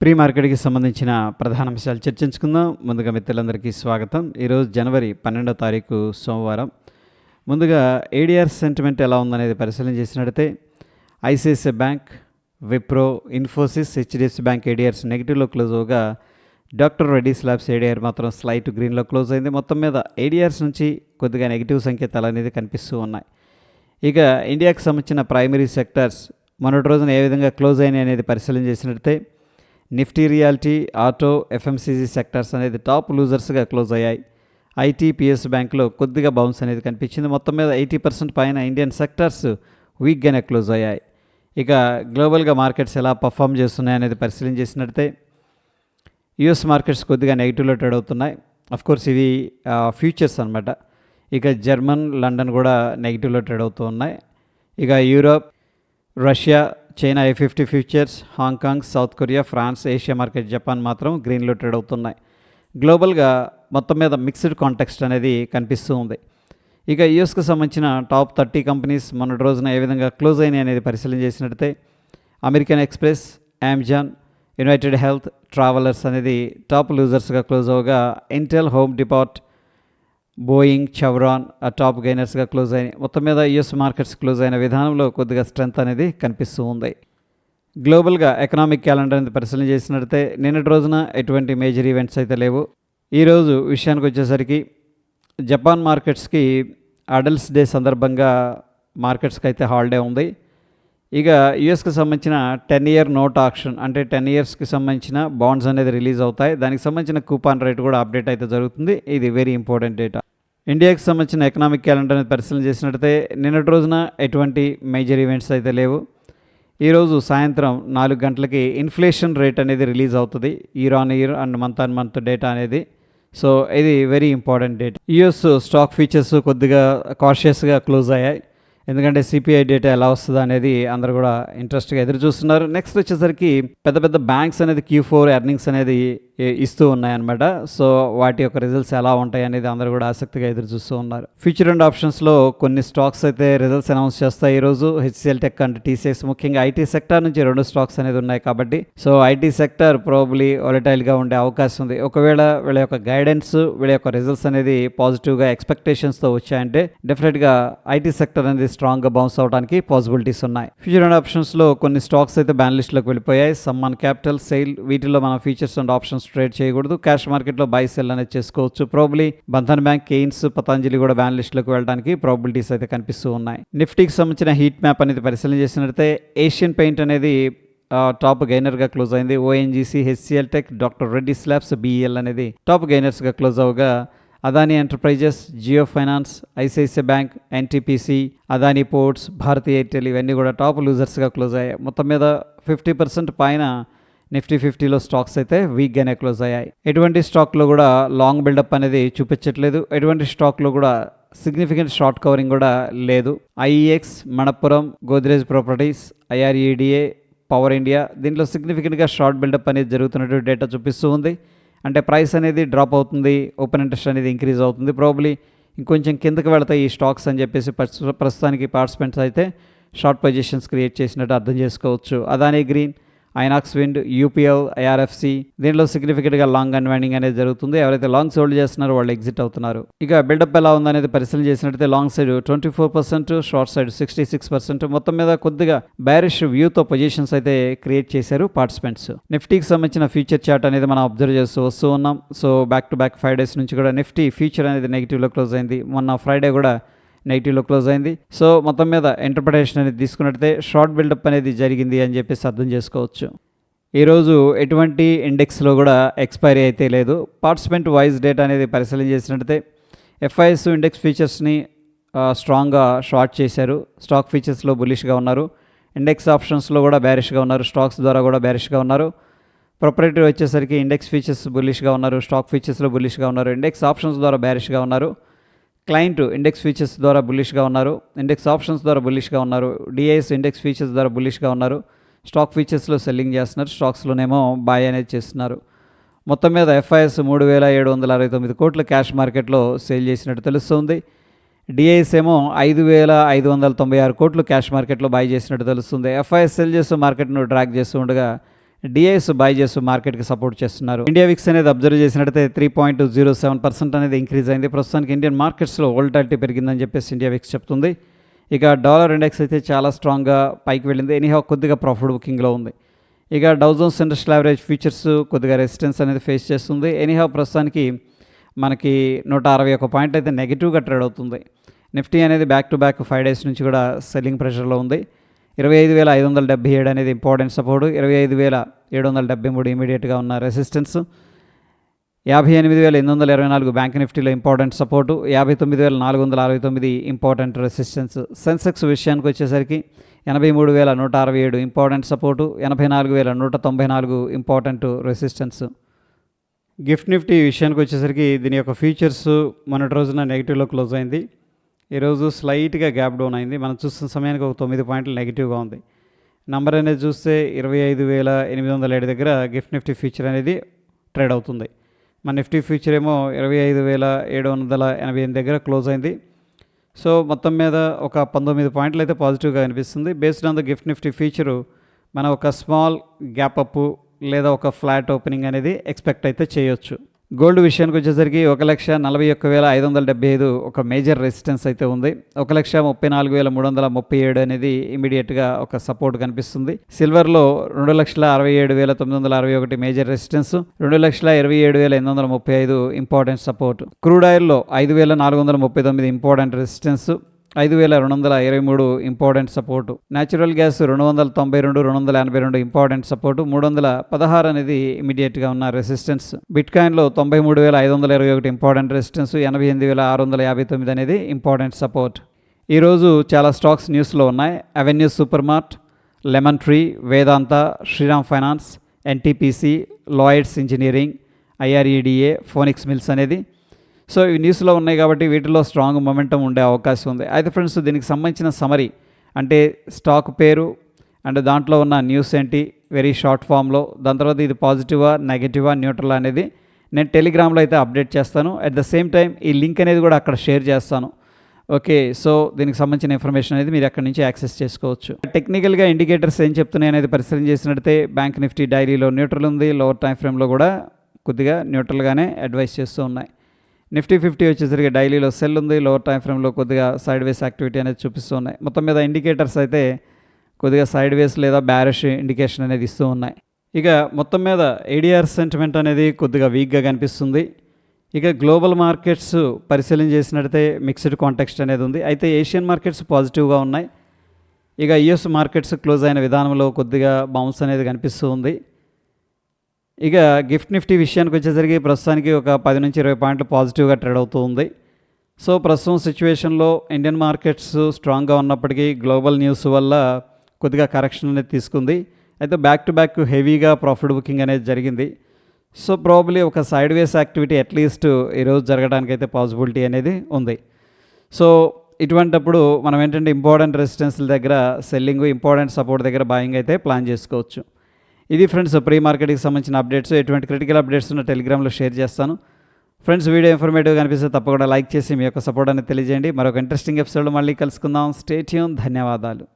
Pre మార్కెట్‌కి సంబంధించిన ప్రధాన అంశాలు చర్చించుకుందాం. ముందుగా మిత్రులందరికీ స్వాగతం. ఈరోజు జనవరి 12వ తారీఖు సోమవారం. ముందుగా ఏడీఆర్ సెంటిమెంట్ ఎలా ఉందనేది పరిశీలన చేసినట్లయితే ICICI bank, Wipro, Infosys, HDFC bank ADRs నెగిటివ్లో క్లోజ్ అవ్వగా డాక్టర్ రెడ్డీస్ ల్యాబ్స్ ఏడీఆర్ మాత్రం స్లైట్ గ్రీన్లో క్లోజ్ అయింది. మొత్తం మీద ఏడీఆర్స్ నుంచి కొద్దిగా నెగిటివ్ సంకేతాలు అనేది కనిపిస్తూ ఉన్నాయి. ఇక ఇండియాకి సంబంధించిన ప్రైమరీ సెక్టర్స్ మొన్నటి రోజున ఏ విధంగా క్లోజ్ అయినాయి అనేది పరిశీలన చేసినట్లయితే Nifty reality, auto, FMCG sectors అనేది టాప్ లూజర్స్గా క్లోజ్ అయ్యాయి. ఐటీ, పిఎస్ బ్యాంకులో కొద్దిగా బౌన్స్ అనేది కనిపించింది. మొత్తం మీద 80% పైన ఇండియన్ సెక్టర్స్ వీక్గానే క్లోజ్ అయ్యాయి. ఇక గ్లోబల్గా మార్కెట్స్ ఎలా పర్ఫామ్ చేస్తున్నాయి అనేది పరిశీలన చేసినట్లయితే యుఎస్ మార్కెట్స్ కొద్దిగా నెగిటివ్లో ట్రేడ్ అవుతున్నాయి. అఫ్కోర్స్ ఇవి ఫ్యూచర్స్ అనమాట. ఇక జర్మన్, లండన్ కూడా నెగిటివ్లో ట్రేడ్ అవుతూ ఉన్నాయి. ఇక Europe, Russia, China A50 futures, Hong Kong, South Korea, France, Asia market, Japan మాత్రం గ్రీన్లో ట్రేడ్ అవుతున్నాయి. గ్లోబల్గా మొత్తం మీద మిక్స్డ్ కాంటెక్స్ట్ అనేది కనిపిస్తూ ఉంది. ఇక యూఎస్కి సంబంధించిన టాప్ 30 కంపెనీస్ మొన్నటి రోజున ఏ విధంగా క్లోజ్ అయినాయి అనేది పరిశీలన చేసినట్లయితే American Express, Amazon, United Health, Travelers అనేది టాప్ లూజర్స్గా క్లోజ్ అవ్వగా Intel, Home Depot, Boeing, Chevron top గైనర్స్గా క్లోజ్ అయినాయి. మొత్తం మీద యుఎస్ మార్కెట్స్ క్లోజ్ అయిన విధానంలో కొద్దిగా స్ట్రెంత్ అనేది కనిపిస్తూ ఉంది. గ్లోబల్గా ఎకనామిక్ క్యాలెండర్ అనేది పరిశీలన చేసినట్లయితే నిన్నటి రోజున ఎటువంటి మేజర్ ఈవెంట్స్ అయితే లేవు. ఈరోజు విషయానికి వచ్చేసరికి జపాన్ మార్కెట్స్కి అడల్ట్స్ డే సందర్భంగా మార్కెట్స్కి అయితే హాలిడే ఉంది. ఇక యుఎస్కి సంబంధించిన 10-year నోట్ ఆక్షన్ అంటే 10 yearsకి సంబంధించిన బాండ్స్ అనేది రిలీజ్ అవుతాయి. దానికి సంబంధించిన కూపాన్ రేట్ కూడా అప్డేట్ అయితే జరుగుతుంది. ఇది వెరీ ఇంపార్టెంట్ డేటా. ఇండియాకి సంబంధించిన ఎకనామిక్ క్యాలెండర్ అనేది పరిశీలన చేసినట్లయితే నిన్నటి రోజున ఎటువంటి మేజర్ ఈవెంట్స్ అయితే లేవు. ఈరోజు సాయంత్రం 4 గంటలకి ఇన్ఫ్లేషన్ రేట్ అనేది రిలీజ్ అవుతుంది. Year on year and month on month data అనేది. సో ఇది very important data. US stock futures కొద్దిగా కాషియస్గా క్లోజ్ అయ్యాయి. ఎందుకంటే సిపిఐ డేటా ఎలా వస్తుందో అనేది అందరూ కూడా ఇంట్రెస్ట్గా ఎదురు చూస్తున్నారు. నెక్స్ట్ వచ్చేసరికి పెద్ద పెద్ద బ్యాంక్స్ అనేది Q4 ఎర్నింగ్స్ అనేది ఇస్తూ ఉన్నాయన్నమాట. సో వాటి యొక్క రిజల్ట్స్ ఎలా ఉంటాయి అనేది అందరూ కూడా ఆసక్తిగా ఎదురు చూస్తూ ఉన్నారు. ఫ్యూచర్ అండ్ ఆప్షన్స్లో కొన్ని స్టాక్స్ అయితే రిజల్ట్స్ అనౌన్స్ చేస్తాయి ఈరోజు. హెచ్సిఎల్ టెక్ అండ్ టీసీఎస్, ముఖ్యంగా ఐటీ సెక్టర్ నుంచి 2 స్టాక్స్ అనేది ఉన్నాయి కాబట్టి సో ఐటీ సెక్టర్ ప్రాబబ్లీ వాలటైల్గా ఉండే అవకాశం ఉంది. ఒకవేళ వీళ్ళ యొక్క గైడెన్స్, వీళ్ళ యొక్క రిజల్ట్స్ అనేది పాజిటివ్గా ఎక్స్పెక్టేషన్స్తో వచ్చాయంటే డెఫినెట్గా ఐటీ సెక్టర్ అనేది స్ట్రాంగ్గా బౌన్స్ అవడానికి పాసిబిలిటీస్ ఉన్నాయి. ఫ్యూచర్ అండ్ ఆప్షన్స్లో కొన్ని స్టాక్స్ అయితే బ్యాన్ లిస్ట్లోకి వెళ్ళిపోయాయి. సమ్మన్ క్యాపిటల్, సెయిల్, వీటిల్లో మనం ఫ్యూచర్స్ అండ్ ఆప్షన్స్ ట్రేడ్ చేయకూడదు. క్యాష్ మార్కెట్లో బై సెల్ అనేది చేసుకోవచ్చు. ప్రాబబ్లీ బంధన్ బ్యాంక్, కెయిన్స్, పతంజలి కూడా బ్యాన్ లిస్ట్లోకి వెళ్ళడానికి ప్రాబిలిటీస్ అయితే కనిపిస్తూ ఉన్నాయి. నిఫ్టీకి సంబంధించిన హీట్ మ్యాప్ అనేది పరిశీలన చేసినట్లయితే ఏషియన్ పెయింట్ అనేది టాప్ గైనర్గా క్లోజ్ అయింది. ONGC, HCL Tech, doctor Reddy's labs, BEL అనేది టాప్ గైనర్స్గా క్లోజ్ అవగా Adani Enterprises, Jio Finance, ICICI Bank, NTPC, Adani Ports, Bharti Airtel ఇవన్నీ కూడా టాప్ లూజర్స్గా క్లోజ్ అయ్యాయి. మొత్తం మీద 50% పైన నిఫ్టీ 50లో స్టాక్స్ అయితే వీక్గానే క్లోజ్ అయ్యాయి. ఎటువంటి స్టాక్లో కూడా లాంగ్ బిల్డప్ అనేది చూపించట్లేదు. ఎటువంటి స్టాక్లో కూడా సిగ్నిఫికెంట్ షార్ట్ కవరింగ్ కూడా లేదు. IEX, Manappuram, Godrej Properties, IREDA, power India దీంట్లో సిగ్నిఫికెంట్గా షార్ట్ బిల్డప్ అనేది జరుగుతున్నట్టు డేటా చూపిస్తూ ఉంది. అంటే ప్రైస్ అనేది డ్రాప్ అవుతుంది, ఓపెన్ ఇంట్రెస్ట్ అనేది ఇంక్రీజ్ అవుతుంది. ప్రాబబ్లీ ఇంకొంచెం కిందకి వెళతాయి ఈ స్టాక్స్ అని చెప్పేసి ప్రస్తుతానికి పార్టిసిపెంట్స్ అయితే షార్ట్ పొజిషన్స్ క్రియేట్ చేసినట్టు అర్థం చేసుకోవచ్చు. Adani green, INOX wind, UPL, IRFC దీంట్లో సిగ్నిఫికెంట్గా లాంగ్ అన్వైండింగ్ అనేది జరుగుతుంది. ఎవరైతే లాంగ్ హోల్డ్ చేస్తున్నారో వాళ్ళు ఎగ్జిట్ అవుతున్నారు. ఇక బిల్డప్ ఎలా ఉందనేది పరిశీలన చేసినట్లయితే లాంగ్ సైడ్ 24%, షార్ట్ సైడ్ 66%. మొత్తం మీద కొద్దిగా బ్యారిష్ వ్యూతో పొజిషన్స్ అయితే క్రియేట్ చేశారు పార్టిసిపెంట్స్. నిఫ్టీకి సంబంధించిన ఫ్యూచర్ చార్ట్ అనేది మనం అబ్జర్వ్ చేస్తూ వస్తూ ఉన్నాం. So back to back 5 days నుంచి కూడా నిఫ్టీ ఫ్యూచర్ అనేది నెగిటివ్లో క్లోజ్ అయింది. మొన్న ఫ్రైడే కూడా నెగిటివ్లో క్లోజ్ అయింది. సో మొత్తం మీద ఇంటర్ప్రిటేషన్ అనేది తీసుకున్నట్లయితే షార్ట్ బిల్డప్ అనేది జరిగింది అని చెప్పేసి అర్థం చేసుకోవచ్చు. ఈరోజు ఎటువంటి ఇండెక్స్లో కూడా ఎక్స్పైరీ అయితే లేదు. పార్టిసిపెంట్ వైజ్ డేటా అనేది పరిశీలన చేసినట్లయితే FIS ఇండెక్స్ ఫీచర్స్ని స్ట్రాంగ్గా షార్ట్ చేశారు. స్టాక్ ఫీచర్స్లో బులిష్గా ఉన్నారు. ఇండెక్స్ ఆప్షన్స్లో కూడా బ్యారిష్గా ఉన్నారు. స్టాక్స్ ద్వారా కూడా బ్యారిష్గా ఉన్నారు. ప్రొపరేటరీ వచ్చేసరికి ఇండెక్స్ ఫీచర్స్ బులిష్గా ఉన్నారు. స్టాక్ ఫీచర్స్లో బులిష్గా ఉన్నారు. ఇండెక్స్ ఆప్షన్స్ ద్వారా బ్యారిష్గా ఉన్నారు. క్లయింట్ ఇండెక్స్ ఫీచర్స్ ద్వారా బులిష్గా ఉన్నారు. ఇండెక్స్ ఆప్షన్స్ ద్వారా బులిష్గా ఉన్నారు. DIS ఇండెక్స్ ఫీచర్స్ ద్వారా బులిష్గా ఉన్నారు. స్టాక్ ఫీచర్స్లో సెల్లింగ్ చేస్తున్నారు. స్టాక్స్లోనేమో బాయ్ అనేది చేస్తున్నారు. మొత్తం మీద FIS 3,769 కోట్ల క్యాష్ మార్కెట్లో సేల్ చేసినట్టు తెలుస్తుంది. DIS ఏమో 5,596 కోట్లు క్యాష్ మార్కెట్లో బై చేసినట్టు తెలుస్తుంది. FIS సెల్ చేస్తూ మార్కెట్ను డ్రాగ్ చేస్తూ ఉండగా డిఐఎస్ బైజెస్ మార్కెట్కి సపోర్ట్ చేస్తున్నారు. ఇండియా విక్స్ అనేది అబ్జర్వ్ చేసినట్టయితే 3.07% అనేది ఇంక్రీజ్ అయింది. ప్రస్తుతానికి ఇండియన్ మార్కెట్స్లో వోల్టాలిటీ పెరిగిందని చెప్పేసి ఇండియా విక్స్ చెప్తుంది. ఇక డాలర్ ఇండెక్స్ అయితే చాలా స్ట్రాంగ్గా పైకి వెళ్ళింది. ఎనీహౌ కొద్దిగా ప్రాఫిట్ బుకింగ్లో ఉంది. ఇక Dow Jones industrial average futures కొద్దిగా రెసిస్టెన్స్ అనేది ఫేస్ చేస్తుంది. ఎనీహౌ ప్రస్తుతానికి మనకి 161 పాయింట్ అయితే నెగిటివ్గా ట్రేడ్ అవుతుంది. నిఫ్టీ అనేది బ్యాక్ టు బ్యాక్ 5 డేస్ నుంచి కూడా సెల్లింగ్ ప్రెషర్లో ఉంది. 25,577 అనేది ఇంపార్టెంట్ సపోర్ట్, 25,773 ఇమీడియట్గా ఉన్న రెసిస్టెన్స్, 58,824 బ్యాంక్ నిఫ్టీలో important support, 59,469 important resistance. Sensex విషయానికి వచ్చేసరికి 83,167 important support, 84,194 important resistance. Gift Nifty విషయానికి వచ్చేసరికి దీని యొక్క ఫీచర్స్ మొన్నటి రోజున నెగిటివ్లో క్లోజ్ అయింది. ఈరోజు స్లైట్గా గ్యాప్ డౌన్ అయింది. మనం చూస్తున్న సమయానికి ఒక 9 పాయింట్లు నెగిటివ్గా ఉంది. నంబర్ అనేది చూస్తే 25,807 దగ్గర గిఫ్ట్ నిఫ్టీ ఫ్యూచర్ అనేది ట్రేడ్ అవుతుంది. మన నిఫ్టీ ఫ్యూచర్ ఏమో 25,788 దగ్గర క్లోజ్ అయింది. సో మొత్తం మీద ఒక 19 పాయింట్లు అయితే పాజిటివ్గా అనిపిస్తుంది. Based on the gift Nifty future మనం ఒక స్మాల్ గ్యాప్ అప్ లేదా ఒక ఫ్లాట్ ఓపెనింగ్ అనేది ఎక్స్పెక్ట్ అయితే చేయొచ్చు. గోల్డ్ విషయానికి వచ్చేసరికి 1,41,575 ఒక మేజర్ రెసిస్టెన్స్ అయితే ఉంది. 1,34,337 అనేది ఇమీడియట్గా ఒక సపోర్ట్ కనిపిస్తుంది. సిల్వర్లో 2,67,961 major resistance, 2,27,835 important support. Crude ఆయిల్లో 5,439 important resistance, 5,223 important support. Natural gas 292, 282 important support, 316 అనేది ఇమీడియట్గా ఉన్న రెసిస్టెన్స్. బిట్కాయిన్లో 93,521 ఇంపార్టెంట్ రెసిస్టెన్స్, 88,659 అనేది ఇంపార్టెంట్ సపోర్ట్. ఈరోజు చాలా స్టాక్స్ న్యూస్లో ఉన్నాయి. Avenue super mart, lemon tree, Vedanta, Shriram finance, NTPC, Lloyds engineering, IREDA, Phoenix mills అనేది. సో ఇవి న్యూస్లో ఉన్నాయి కాబట్టి వీటిలో స్ట్రాంగ్ మొమెంటం ఉండే అవకాశం ఉంది. అయితే ఫ్రెండ్స్ దీనికి సంబంధించిన సమరీ అంటే స్టాక్ పేరు అండ్ దాంట్లో ఉన్న న్యూస్ ఏంటి వెరీ షార్ట్ ఫామ్లో, దాని తర్వాత ఇది పాజిటివా నెగిటివా న్యూట్రల్ అనేది నేను టెలిగ్రామ్లో అయితే అప్డేట్ చేస్తాను. అట్ ద సేమ్ టైం ఈ లింక్ అనేది కూడా అక్కడ షేర్ చేస్తాను. ఓకే, సో దీనికి సంబంధించిన ఇన్ఫర్మేషన్ అనేది మీరు అక్కడి నుంచి యాక్సెస్ చేసుకోవచ్చు. టెక్నికల్గా ఇండికేటర్స్ ఏం చెప్తున్నాయి అనేది పరిశీలన చేసినట్టయితే బ్యాంక్ నిఫ్టీ డైలీలో న్యూట్రల్ ఉంది, లోవర్ టైం ఫ్రేమ్లో కూడా కొద్దిగా న్యూట్రల్గానే అడ్వైస్ చేస్తూ ఉన్నాయి. నిఫ్టీ 50 వచ్చేసరికి డైలీలో సెల్ ఉంది, లోవర్ టైం ఫ్రేమ్లో కొద్దిగా సైడ్ వేస్ యాక్టివిటీ అనేది చూపిస్తూ ఉన్నాయి. మొత్తం మీద ఇండికేటర్స్ అయితే కొద్దిగా సైడ్ వేస్ లేదా బ్యారిష్ ఇండికేషన్ అనేది ఇస్తూ ఉన్నాయి. ఇక మొత్తం మీద ఏడిఆర్ సెంటిమెంట్ అనేది కొద్దిగా వీక్గా కనిపిస్తుంది. ఇక గ్లోబల్ మార్కెట్స్ పరిశీలన చేసినట్టయితే మిక్స్డ్ కాంటెక్స్ట్ అనేది ఉంది. అయితే ఏషియన్ మార్కెట్స్ పాజిటివ్గా ఉన్నాయి. ఇక యుఎస్ మార్కెట్స్ క్లోజ్ అయిన విధానంలో కొద్దిగా బౌన్స్ అనేది కనిపిస్తూ ఉంది. ఇక గిఫ్ట్ నిఫ్టీ విషయానికి వచ్చేసరికి ప్రస్తుతానికి ఒక 10 నుంచి 20 పాయింట్లు పాజిటివ్గా ట్రేడ్ అవుతూ ఉంది. సో ప్రస్తుతం సిచ్యువేషన్లో ఇండియన్ మార్కెట్స్ స్ట్రాంగ్గా ఉన్నప్పటికీ గ్లోబల్ న్యూస్ వల్ల కొద్దిగా కరెక్షన్ అనేది తీసుకుంది. అయితే బ్యాక్ టు బ్యాక్ హెవీగా ప్రాఫిట్ బుకింగ్ అనేది జరిగింది. సో ప్రాబబ్లీ ఒక సైడ్ వేస్ యాక్టివిటీ అట్లీస్ట్ ఈరోజు జరగడానికి అయితే పాసిబిలిటీ అనేది ఉంది. సో ఇటువంటప్పుడు మనం ఏంటంటే ఇంపార్టెంట్ రెసిస్టెన్స్ల దగ్గర సెల్లింగ్, ఇంపార్టెంట్ సపోర్ట్ దగ్గర బాయింగ్ అయితే ప్లాన్ చేసుకోవచ్చు. ఇది ఫ్రెండ్స్ ప్రీ మార్కెట్కి సంబంధించిన అప్డేట్స్. ఎటువంటి క్రిటికల్ అప్డేట్స్ ఉన్న టెలిగ్రామ్లో షేర్ చేస్తాను. ఫ్రెండ్స్ వీడియో ఇన్ఫర్మేటివ్గా అనిపిస్తే తప్పకుండా లైక్ చేసి మీ యొక్క సపోర్ట్ అనేది తెలియజేయండి. మరొక ఇంట్రెస్టింగ్ ఎపిసోడ్ మళ్ళీ కలుసుకుందాం. Stay tune. ధన్యవాదాలు.